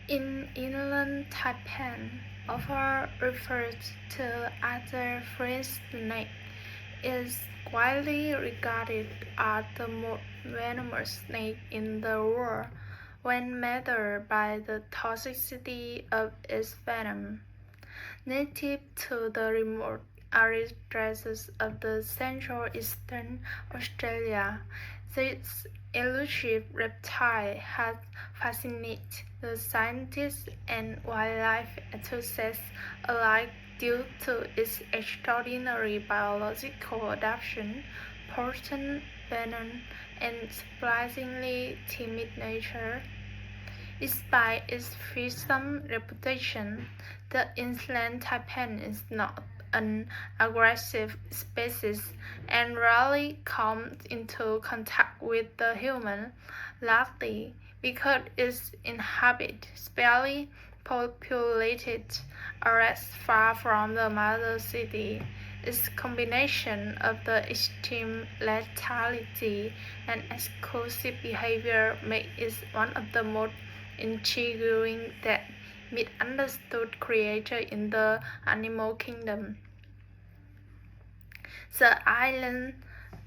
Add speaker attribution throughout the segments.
Speaker 1: In Inland Taipan, often referred to as the free snake, is widely regarded as the most venomous snake in the world when measured by the toxicity of its venom. Native to the remote arid stretches of the central-eastern Australia, this elusive reptile has fascinated the scientists and wildlife enthusiasts alike due to its extraordinary biological adaptation, potent venom, and surprisingly timid nature. Despite its fearsome reputation, the Inland Taipan is not an aggressive species and rarely comes into contact with the human, largely because it inhabits sparsely populated areas far from the mother city. Its combination of the extreme lethality and exclusive behavior makes it one of the most intriguing that misunderstood creature in the animal kingdom. The island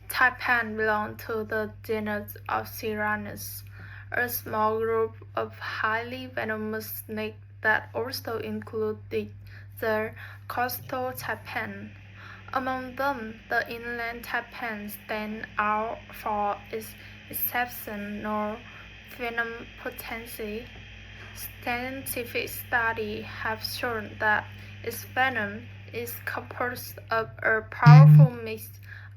Speaker 1: Taipan belongs to the genus of Tyrannus, a small group of highly venomous snakes that also include the coastal taipan. Among them, the inland taipan stands out for its exceptional venom potency. Scientific studies have shown that its venom is composed of a powerful mix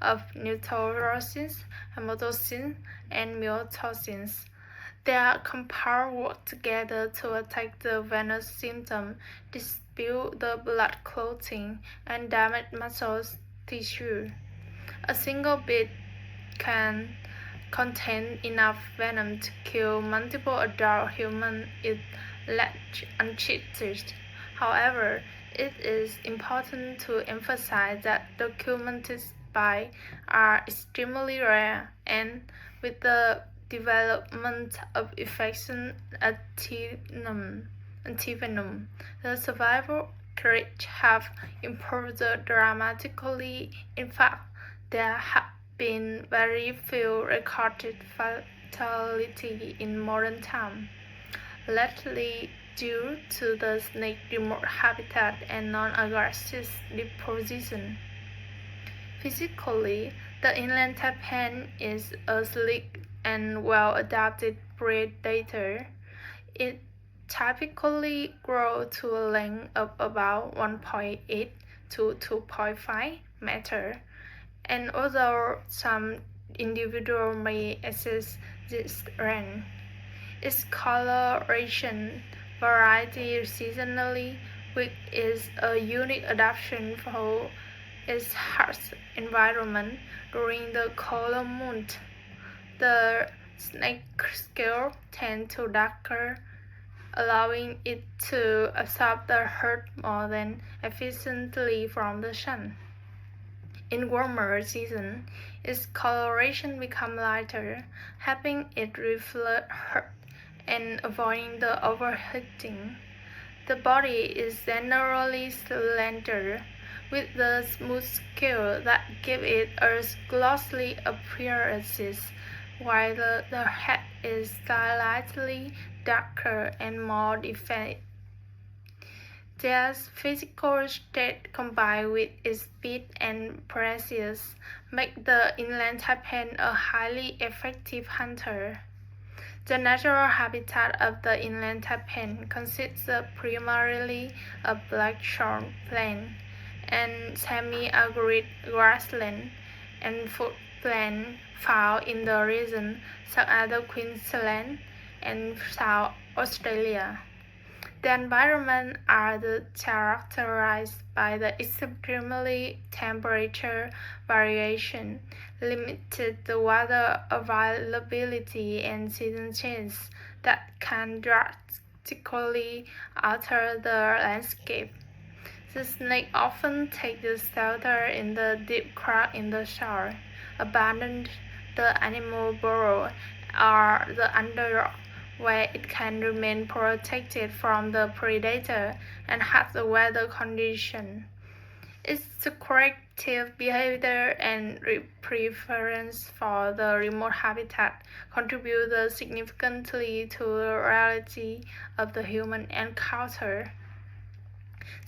Speaker 1: of neurotoxins, hematoxins, and myotoxins. Their compounds work together to attack the venous symptom, dispute the blood clotting, and damage muscle tissue. A single bit can contain enough venom to kill multiple adult humans if left untreated. However, it is important to emphasize that documented bites are extremely rare, and with the development of effective antivenom, the survival rates have improved dramatically. In fact, there have been very few recorded fatalities in modern times, largely due to the snake's remote habitat and non-aggressive disposition. Physically, the inland taipan is a sleek and well-adapted predator. It typically grows to a length of about 1.8 to 2.5 meters, and although some individuals may exceed this range, its coloration variety seasonally, which is a unique adaptation for its harsh environment during the colder months. The snake scale tends to darker, allowing it to absorb the heat more than efficiently from the sun. In warmer seasons, its coloration becomes lighter, helping it reflect heat and avoiding the overheating. The body is generally slender, with the smooth scale that gives it a glossy appearance, while the head is slightly darker and more defined. Their physical state combined with its speed and prescience make the inland taipan a highly effective hunter. The natural habitat of the inland taipan consists primarily of black-thorn plain and semi-arid grassland and foodland found in the region such as Queensland and South Australia. The environment are characterized by the extremely temperature variation, limited water availability, and season changes that can drastically alter the landscape. The snake often takes shelter in the deep crack in the shore, abandons the animal burrow or the underrock, where it can remain protected from the predator and harsh weather conditions. Its secretive behavior and preference for the remote habitat contribute significantly to the rarity of the human encounter.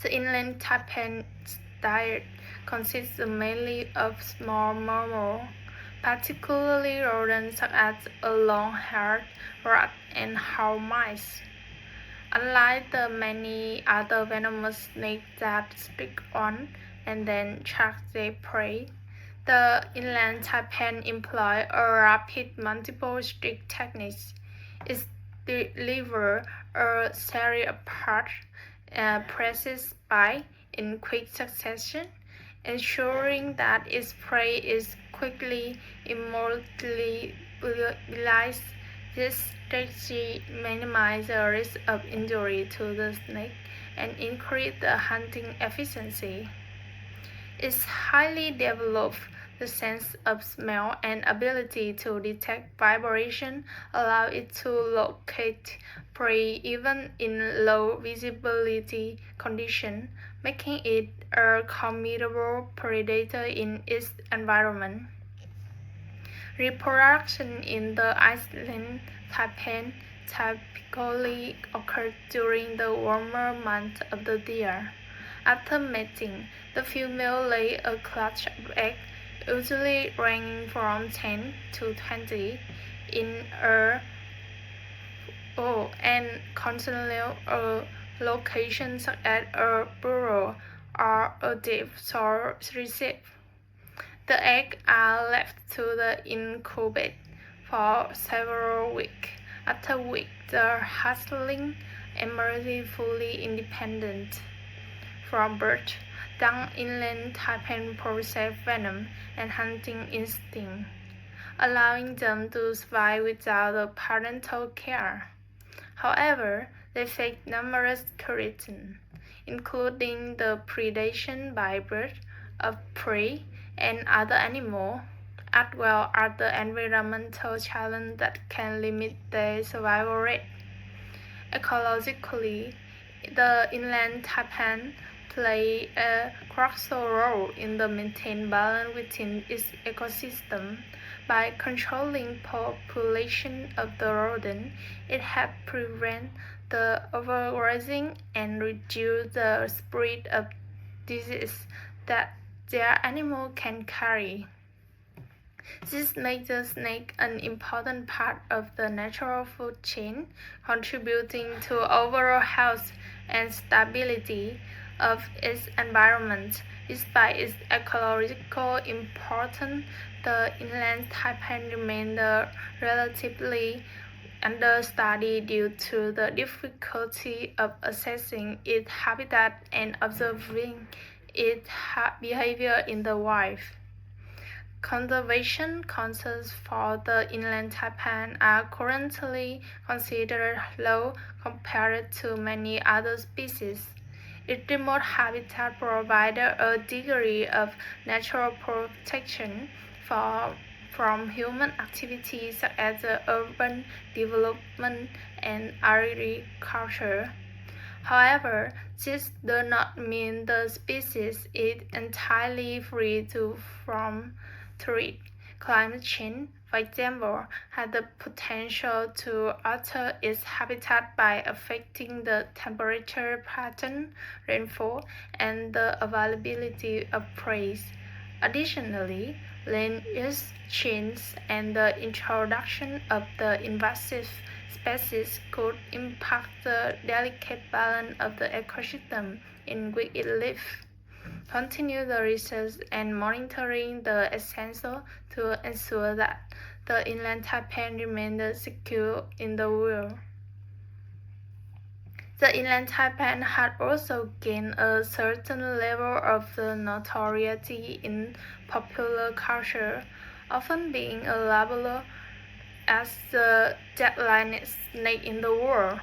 Speaker 1: The inland taipan's diet consists mainly of small mammals, particularly rodents such as a long-haired rat and house mice. Unlike the many other venomous snakes that stick on and then track their prey, the inland taipan employs a rapid multiple-stick technique. It delivers a series of precise bites in quick succession, ensuring that its prey is quickly immobilized. This strategy minimizes the risk of injury to the snake and increases the hunting efficiency. Its highly developed sense of smell and ability to detect vibration allow it to locate prey even in low visibility conditions, making it a formidable predator in its environment. Reproduction in the Inland Taipan typically occurs during the warmer months of the year. After mating, the female lays a clutch of eggs, usually ranging from 10 to 20, in and constantly a location such as a burrow or a deep soil reserve. The eggs are left to the incubate for several weeks, after which the hatchling emerges fully independent. From birth, young inland taipan possess venom and hunting instinct, allowing them to survive without the parental care. However, they face numerous threats, including the predation by birds of prey and other animals, as well as the environmental challenges that can limit their survival rate. Ecologically, the inland taipan play a crucial role in the maintaining balance within its ecosystem. By controlling population of the rodent, it helps prevent the overgrazing and reduce the spread of disease that their animal can carry. This makes the snake an important part of the natural food chain, contributing to overall health and stability of its environment. Despite its ecological importance, the inland taipan remains relatively understudied due to the difficulty of assessing its habitat and observing its behavior in the wild. Conservation concerns for the inland taipan are currently considered low compared to many other species. Its remote habitat provides a degree of natural protection from human activities such as urban development and agriculture. However, this does not mean the species is entirely free from threat. Climate change, for example, has the potential to alter its habitat by affecting the temperature pattern, rainfall, and the availability of prey. Additionally, land use change and the introduction of the invasive species could impact the delicate balance of the ecosystem in which it lives. Continue the research and monitoring the essential to ensure that the inland taipan remains secure in the wild. The inland taipan had also gained a certain level of notoriety in popular culture, often being labeled as the deadliest snake in the world.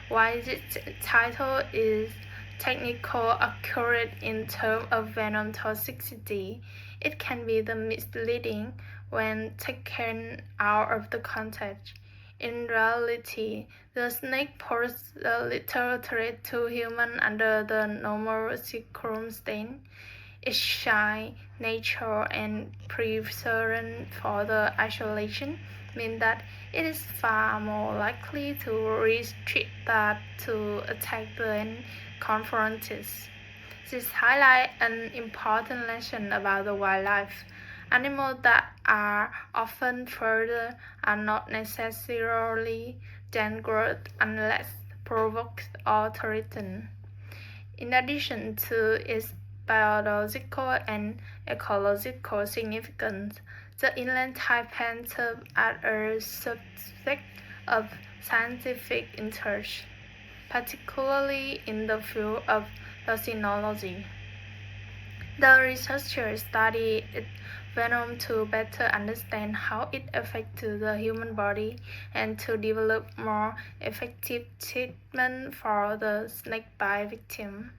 Speaker 1: While this title is technically accurate in terms of venom toxicity, it can be misleading when taken out of the context. In reality, the snake poses a little threat to humans under the normal circumstances. Its shy nature and preference for the isolation mean that it is far more likely to retreat than to attack when confronted. This highlights an important lesson about the wildlife. Animals that are often further are not necessarily dangerous unless provoked or threatened. In addition to its biological and ecological significance, the Inland Taipan serves as a subject of scientific interest, particularly in the field of vaccinology. The researchers study its venom to better understand how it affects the human body and to develop more effective treatment for the snakebite victim.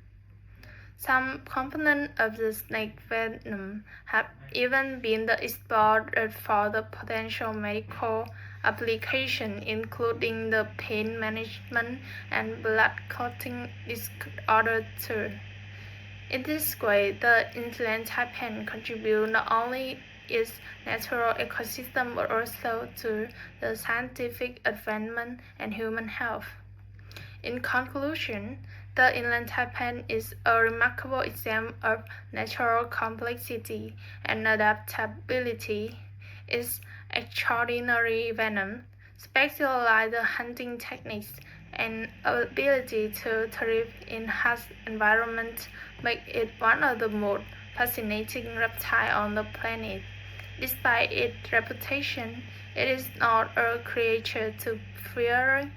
Speaker 1: Some components of the snake venom have even been explored for the potential medical application, including the pain management and blood clotting disorder too. In this way, the Inland Taipan contributes not only its natural ecosystem but also to the scientific advancement and human health. In conclusion, the Inland Taipan is a remarkable example of natural complexity and adaptability. Its extraordinary venom, specialized hunting techniques, and ability to thrive in harsh environments make it one of the most fascinating reptiles on the planet. Despite its reputation, it is not a creature to fear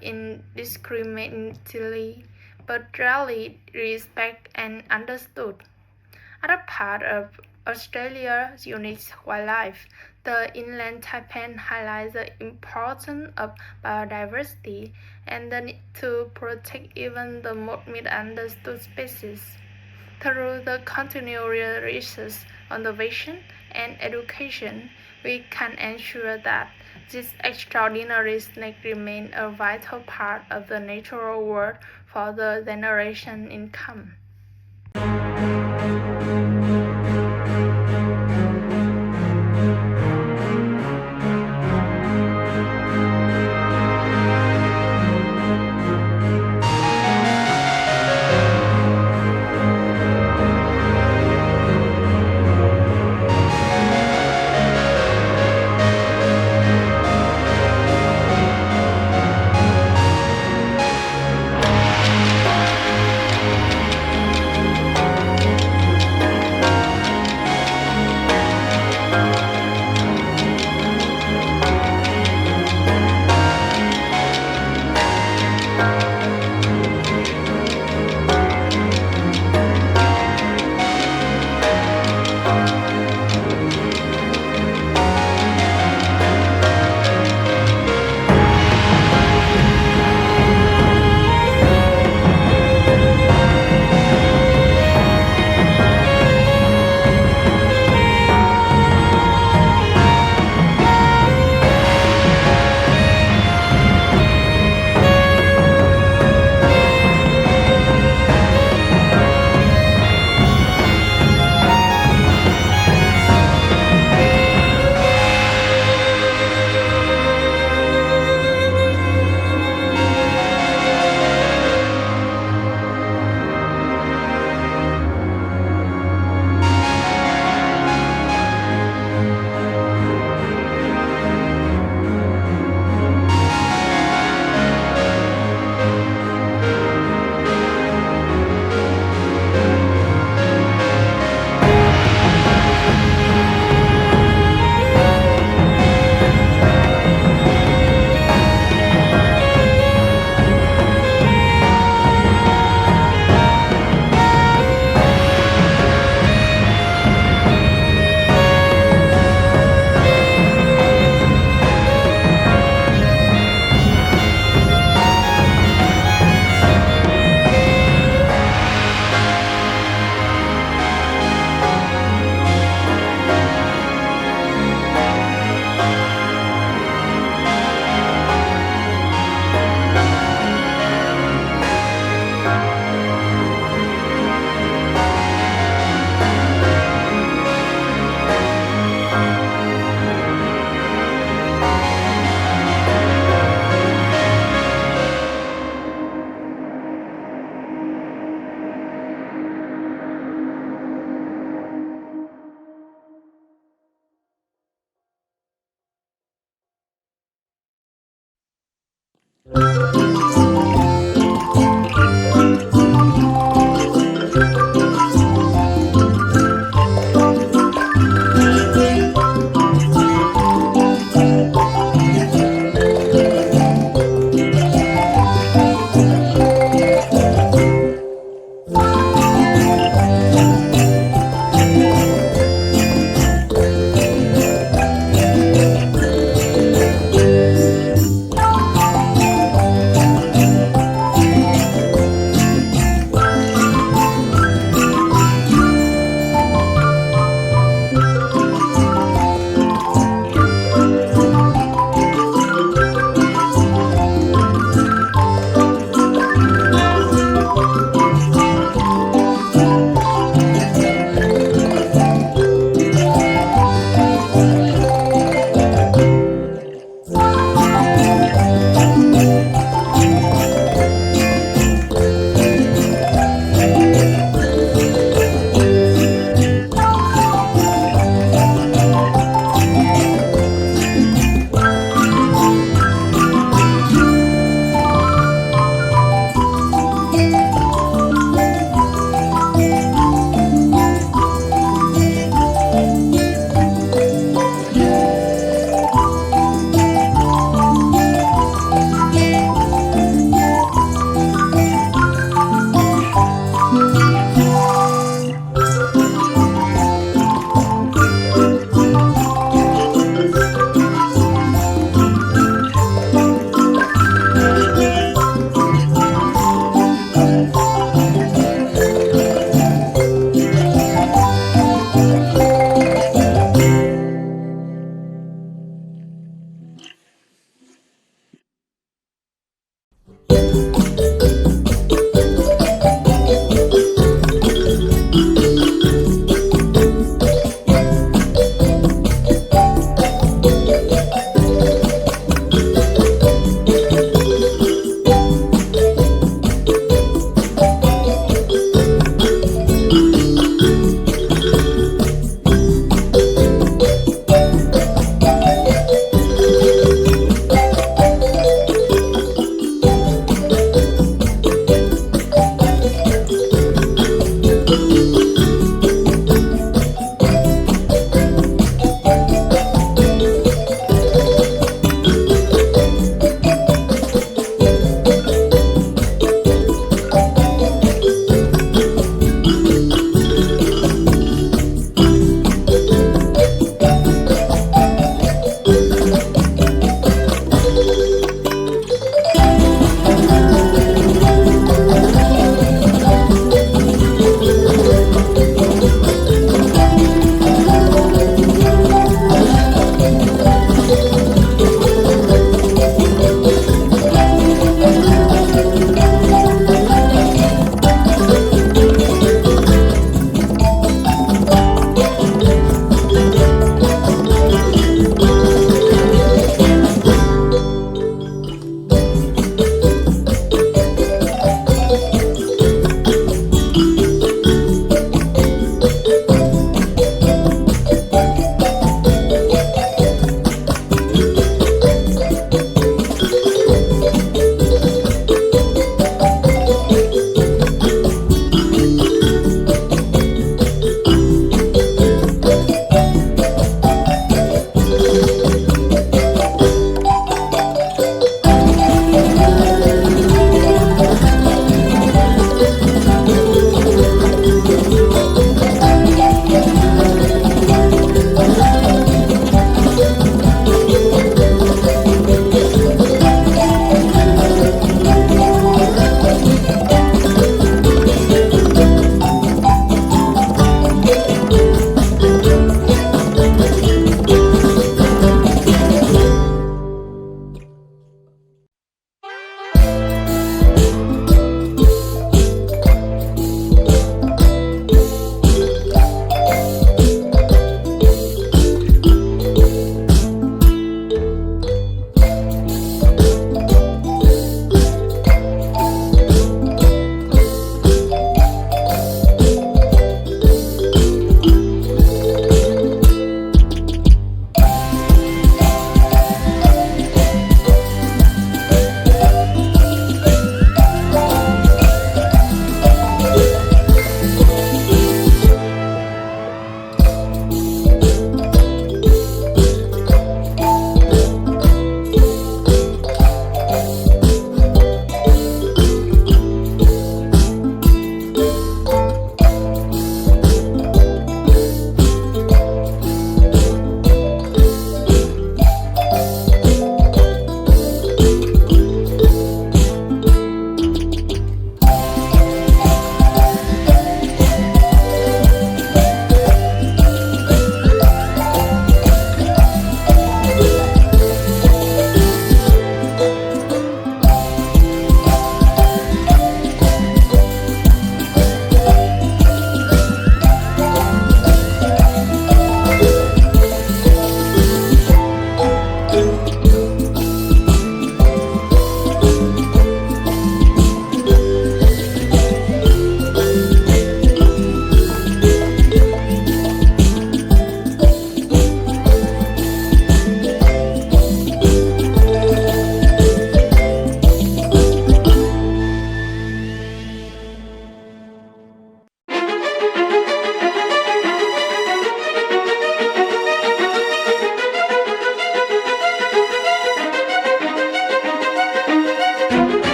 Speaker 1: indiscriminately, but rarely respected and understood. Other part of Australia's unique wildlife, the Inland Taipan highlights the importance of biodiversity and the need to protect even the most misunderstood species. Through the continual research, innovation, and education, we can ensure that this extraordinary snake remains a vital part of the natural world for the generation to come.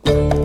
Speaker 1: you.